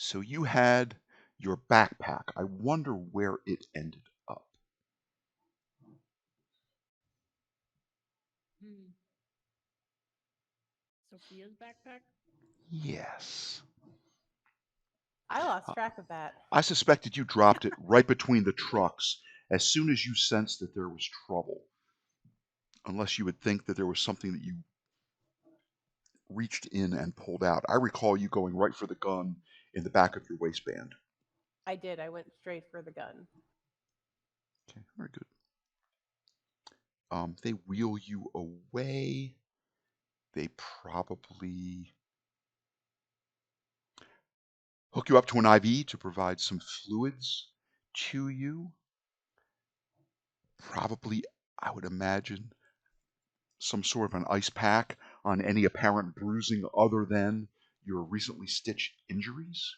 So you had your backpack. I wonder where it ended up. Sophia's backpack? Yes. I lost track of that. I suspected you dropped it right between the trucks as soon as you sensed that there was trouble. Unless you would think that there was something that you reached in and pulled out. I recall you going right for the gun in the back of your waistband. I did. I went straight for the gun. Okay, very good. They wheel you away. They probably hook you up to an IV to provide some fluids to you. Probably, I would imagine, some sort of an ice pack on any apparent bruising other than your recently stitched injuries.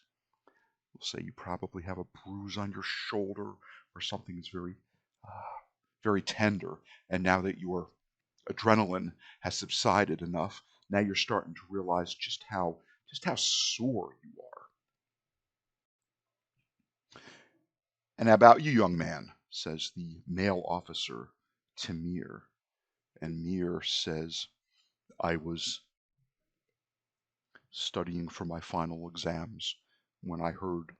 We'll say you probably have a bruise on your shoulder or something that's very tender. And now that your adrenaline has subsided enough, now you're starting to realize just how sore you are. And about you, young man, says the male officer to Mir. And Mir says, I was studying for my final exams when I heard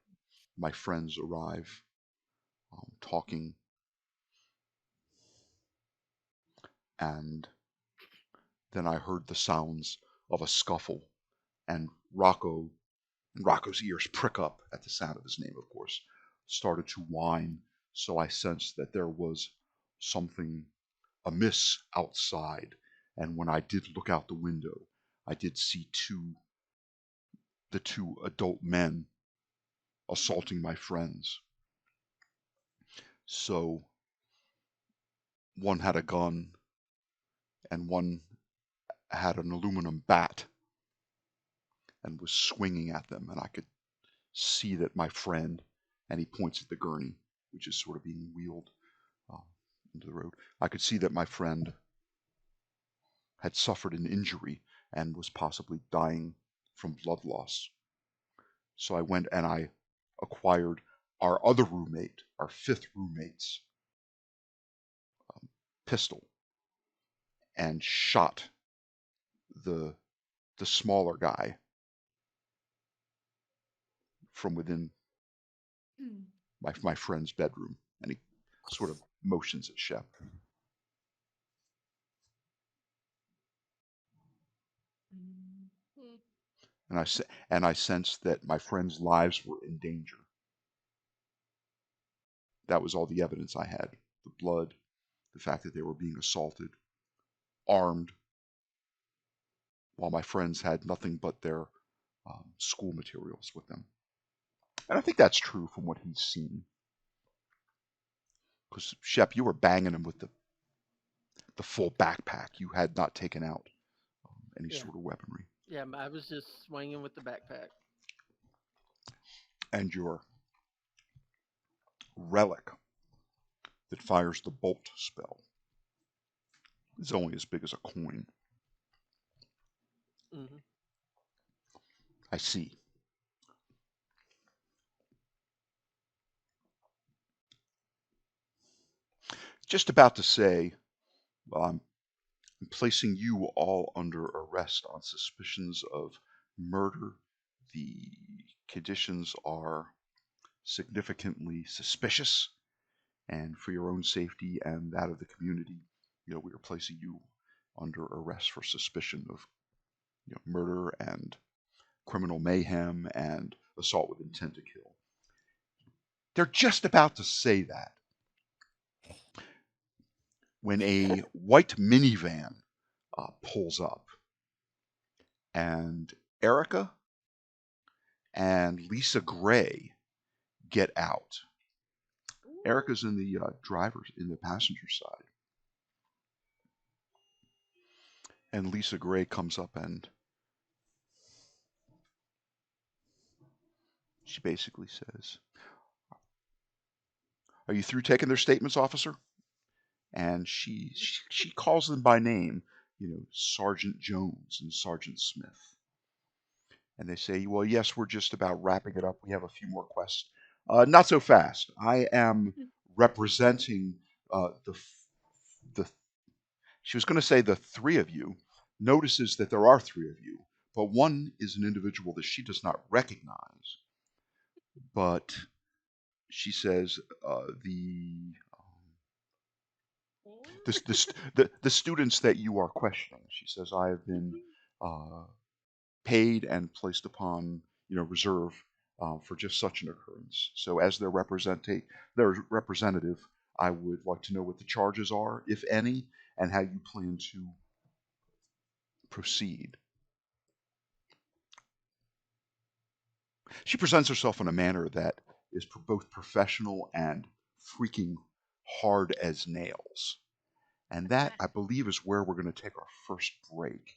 my friends arrive, talking, and then I heard the sounds of a scuffle, and Rocco's ears prick up at the sound of his name, of course, started to whine, so I sensed that there was something amiss outside, and when I did look out the window, I did see the two adult men assaulting my friends. So one had a gun and one had an aluminum bat and was swinging at them, and I could see that my friend, and he points at the gurney, which is sort of being wheeled into the road. I could see that my friend had suffered an injury and was possibly dying from blood loss. So I went and I acquired our other roommate, our fifth roommate's pistol, and shot the smaller guy from within my friend's bedroom, and he sort of motions at Shep. And I sensed that my friends' lives were in danger. That was all the evidence I had: the blood, the fact that they were being assaulted, armed, while my friends had nothing but their school materials with them. And I think that's true from what he's seen. Because, Shep, you were banging him with the full backpack. You had not taken out any sort of weaponry. Yeah, I was just swinging with the backpack. And your relic that fires the bolt spell is only as big as a coin. Mm-hmm. I see. Just about to say, well, I'm placing you all under arrest on suspicions of murder. The conditions are significantly suspicious, and for your own safety and that of the community, we are placing you under arrest for suspicion of murder and criminal mayhem and assault with intent to kill. They're just about to say that when a white minivan pulls up, and Erica and Lisa Gray get out. Erica's in the passenger side, and Lisa Gray comes up and she basically says, "Are you through taking their statements, officer?" And she calls them by name, Sergeant Jones and Sergeant Smith. And they say, well, yes, we're just about wrapping it up. We have a few more quests. Not so fast. I am representing the. She was going to say the three of you. Notices that there are three of you, but one is an individual that she does not recognize. But she says the students that you are questioning. She says, I have been paid and placed upon reserve for just such an occurrence. So as their representative, I would like to know what the charges are, if any, and how you plan to proceed. She presents herself in a manner that is both professional and freaking hard as nails. And that, I believe, is where we're going to take our first break.